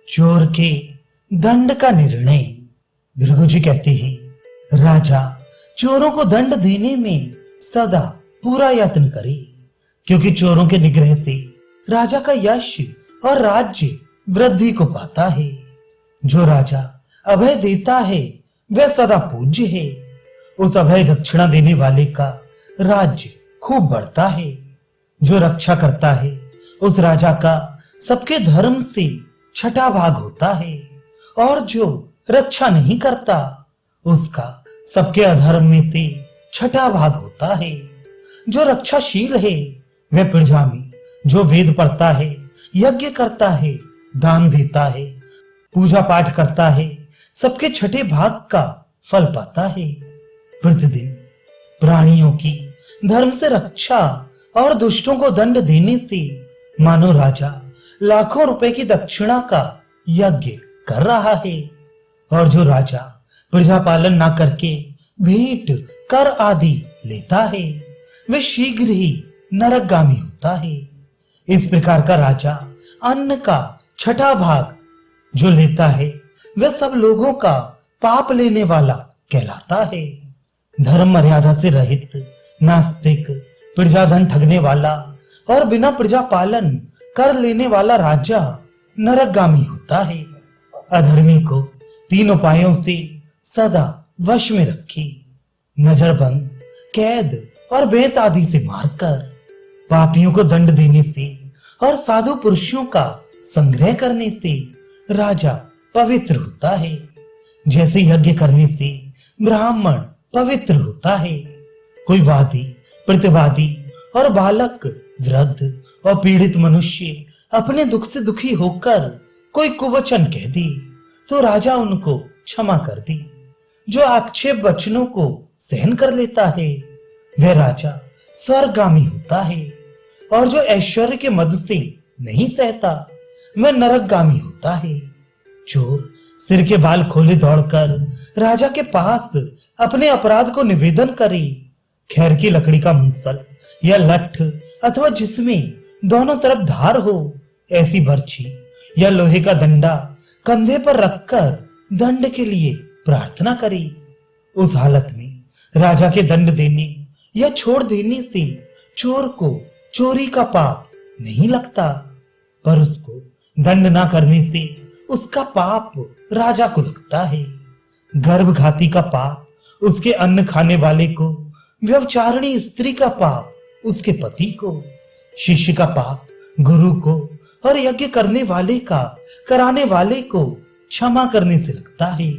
चोर के दंड का निर्णय। भृगु जी कहते हैं, राजा चोरों को दंड देने में सदा पूरा यत्न करे, क्योंकि चोरों के निग्रह से राजा का यश और राज्य वृद्धि को पाता है। जो राजा अभय देता है वह सदा पूज्य है। उस अभय दक्षिणा देने वाले का राज्य खूब बढ़ता है। जो रक्षा करता है उस राजा का सबके धर्म से छठा भाग होता है, और जो रक्षा नहीं करता उसका सबके अधर्म में से छठा भाग होता है। जो रक्षाशील है वह प्रजा में जो वेद पढ़ता है, यज्ञ करता है, दान देता है, पूजा पाठ करता है, सबके छठे भाग का फल पाता है। प्रतिदिन प्राणियों की धर्म से रक्षा और दुष्टों को दंड देने से मानो राजा लाखों रुपए की दक्षिणा का यज्ञ कर रहा है। और जो राजा प्रजा पालन ना करके भेंट कर आदि लेता है वह शीघ्र ही नरकगामी होता है। इस प्रकार का राजा अन्न का छठा भाग जो लेता है वह सब लोगों का पाप लेने वाला कहलाता है। धर्म मर्यादा से रहित, नास्तिक, प्रजाधन ठगने वाला और बिना प्रजा पालन कर लेने वाला राजा नरकगामी होता है। अधर्मी को 3 उपायों से सदा वश में रखे, नजरबंद, कैद और बेत आदि से मारकर, पापियों को दंड देने से और साधु पुरुषों का संग्रह करने से राजा पवित्र होता है। जैसे यज्ञ करने से ब्राह्मण पवित्र होता है। कोई वादी, प्रतिवादी और बालक, वृद्ध और पीड़ित मनुष्य अपने दुख से दुखी होकर कोई कुवचन कह दे तो राजा उनको क्षमा कर दे। जो आक्षेप वचनों को सहन कर लेता है वह राजा स्वर्गगामी होता है, और जो ऐश्वर्य के मद से नहीं सहता वह नरकगामी होता है। चोर सिर के बाल खोले दौड़कर राजा के पास अपने अपराध को निवेदन करे। खैर की लकड़ी का मूसल या लठ अथवा जिसमें दोनों तरफ धार हो ऐसी बर्छी या लोहे का डंडा कंधे पर रखकर दंड के लिए प्रार्थना करे। उस हालत में राजा के दंड देने या छोड़ देने से चोर को चोरी का पाप नहीं लगता, पर उसको दंड ना करने से उसका पाप राजा को लगता है। गर्भघाती का पाप उसके अन्न खाने वाले को, व्यभिचारिणी स्त्री का पाप उसके पति को, शिष्य का पाप गुरु को और यज्ञ करने वाले का कराने वाले को क्षमा करने से लगता है।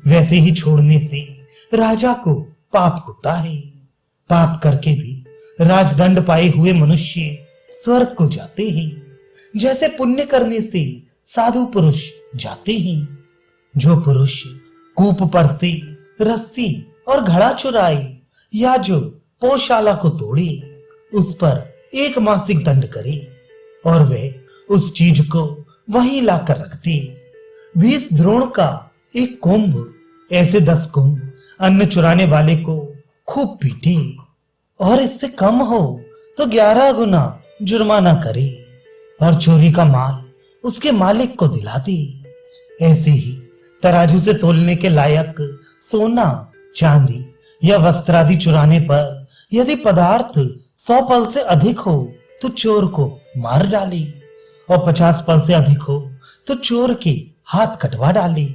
वैसे ही छोड़ने से राजा को पाप होता है। पाप करके भी राजदंड पाए हुए मनुष्य स्वर्ग को जाते हैं, जैसे पुण्य करने से साधु पुरुष जाते हैं। जो पुरुष कूप पर से रस्सी और घड़ा चुराए या जो पौशाला को तोड़े उस पर 1 मासिक दंड करे और वह उस चीज को वहीं लाकर रख दे। 20 द्रोण का 1 कुंभ, ऐसे 10 कुंभ अन्न चुराने वाले को खूब पीटे, और इससे कम हो तो 11 गुना जुर्माना करे और चोरी का माल उसके मालिक को दिला दे। ऐसे ही तराजू से तोलने के लायक सोना, चांदी या वस्त्र आदि चुराने पर यदि पदार्थ 100 पल से अधिक हो तो चोर को मार डाले, और 50 पल से अधिक हो तो चोर के हाथ कटवा डाले।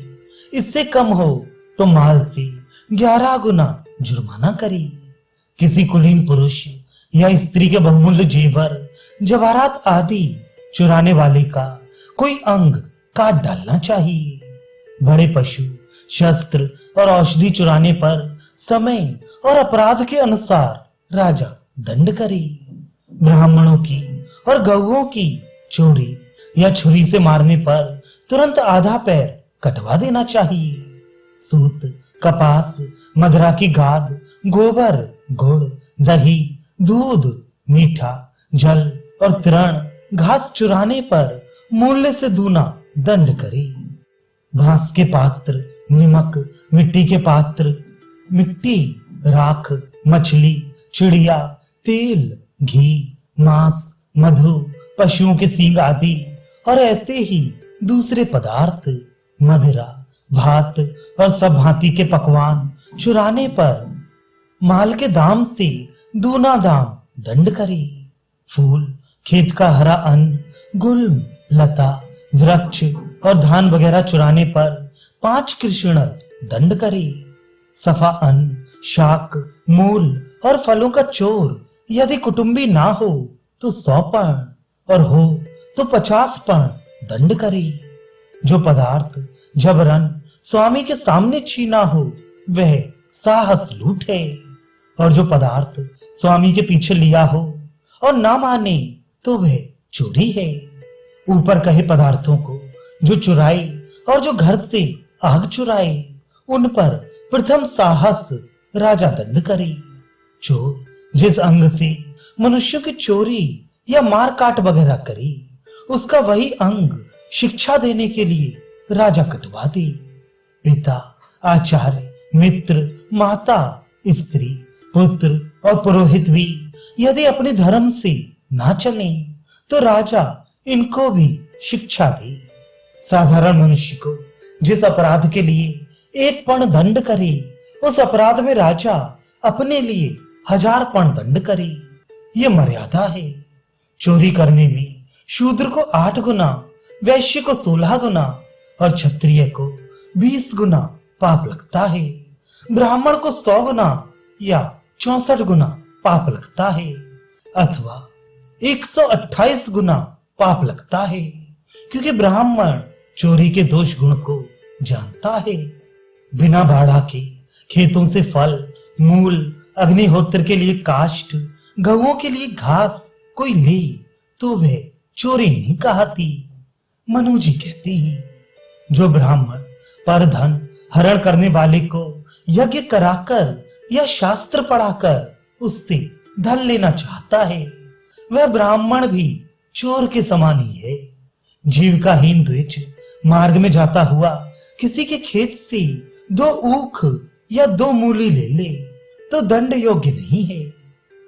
इससे कम हो तो माल से 11 गुना जुर्माना करे। किसी कुलीन पुरुष या स्त्री के बहुमूल्य जेवर, जवाहरात आदि चुराने वाले का कोई अंग काट डालना चाहिए। बड़े पशु, शस्त्र और औषधि चुराने पर समय और अपराध के अनुसार राजा दंड करे। ब्राह्मणों की और गौओं की चोरी या छुरी से मारने पर तुरंत आधा पैर कटवा देना चाहिए। सूत, कपास, मदरा की गाद, गोबर, गुड़, दही, दूध, मीठा, जल और तृण घास चुराने पर मूल्य से दूना दंड करे। बांस के पात्र, निमक, मिट्टी के पात्र, मिट्टी, राख, मछली, चिड़िया, तेल, घी, मांस, मधु, पशुओं के सींग आदि और ऐसे ही दूसरे पदार्थ मदिरा, भात और सब भांति के पकवान चुराने पर माल के दाम से दूना दाम दंड करे। फूल, खेत का हरा अन्न, गुल्म, लता, वृक्ष और धान वगैरह चुराने पर 5 कृष्ण दंड करे। सफा अन्न, शाक, मूल और फलों का चोर यदि कुटुंबी ना हो तो 100 पर्ण और हो तो 50 पर्ण दंड करे। जो पदार्थ जबरन स्वामी के सामने छीना हो वह साहस लूट है, और जो पदार्थ स्वामी के पीछे लिया हो और ना माने तो वह चोरी है। ऊपर कहे पदार्थों को जो चुराए और जो घर से आग चुराए उन पर प्रथम साहस राजा दंड करे। चोर जिस अंग से मनुष्य की चोरी या मार काट वगैरह करे उसका वही अंग शिक्षा देने के लिए राजा कटवा दे। पिता, आचार्य, मित्र, माता, स्त्री, पुत्र और पुरोहित भी यदि अपने धर्म से ना चले तो राजा इनको भी शिक्षा दे। साधारण मनुष्य को जिस अपराध के लिए 1 पर्ण दंड करे उस अपराध में राजा अपने लिए 1000 पर्ण दंड करे। ये मर्यादा है। चोरी करने में शूद्र को 8 गुना, वैश्य को 16 गुना और क्षत्रिय को 20 गुना पाप लगता है। ब्राह्मण को 100 गुना या 64 गुना पाप लगता है, अथवा 128 गुना पाप लगता है, क्योंकि ब्राह्मण चोरी के दोष गुण को जानता है। बिना बाड़ा के खेतों से फल, मूल, अग्निहोत्र के लिए काष्ठ, गऊओं के लिए घास कोई ले तो वह चोरी नहीं कहती। मनु जी कहते हैं जो ब्राह्मण पर धन हरण करने वाले को यज्ञ कराकर या शास्त्र पढ़ाकर उससे धन लेना चाहता है वह ब्राह्मण भी चोर के समान ही है। जीविकाहीन द्विज मार्ग में जाता हुआ किसी के खेत से 2 ऊख या 2 मूली ले ले तो दंड योग्य नहीं है।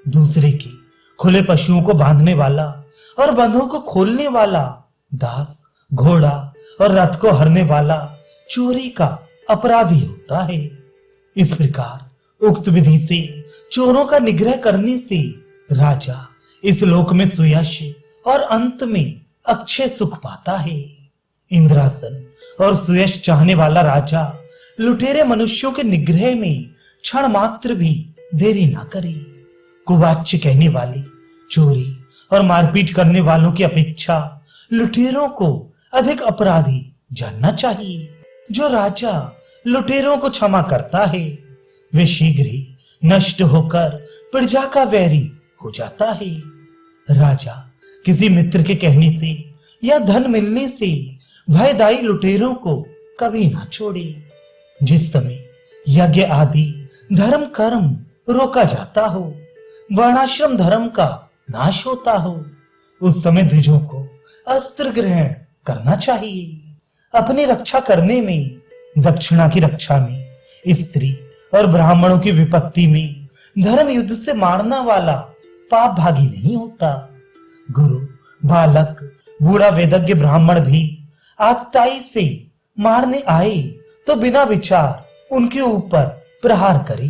दूसरे के खुले पशुओं को बांधने वाला और बंधों को खोलने वाला, दास, घोड़ा और रथ को हरने वाला चोरी का अपराधी होता है। इस प्रकार उक्त विधि से चोरों का निग्रह करने से राजा इस लोक में सुयश और अंत में अक्षय सुख पाता है। इंद्रासन और सुयश चाहने वाला राजा लुटेरे मनुष्यों के निग्रह में क्षण मात्र भी देरी ना करे। कुवाच्य कहने वाली, चोरी और मारपीट करने वालों की अपेक्षा लुटेरों को अधिक अपराधी जानना चाहिए। जो राजा लुटेरों को क्षमा करता है वे शीघ्र ही नष्ट होकर प्रजा का वैरी हो जाता है। राजा किसी मित्र के कहने से या धन मिलने से भयदायी लुटेरों को कभी ना छोड़े। जिस समय यज्ञ आदि धर्म कर्म रोका जाता हो, वर्णाश्रम धर्म का नाश होता हो, उस समय द्विजों को अस्त्र ग्रहण करना चाहिए। अपनी रक्षा करने में, दक्षिणा की रक्षा में, स्त्री और ब्राह्मणों की विपत्ति में धर्म युद्ध से मारना वाला पाप भागी नहीं होता। गुरु, बालक, बूढ़ा वेदज्ञ ब्राह्मण भी आतताई से मारने आए तो बिना विचार उनके ऊपर प्रहार करे।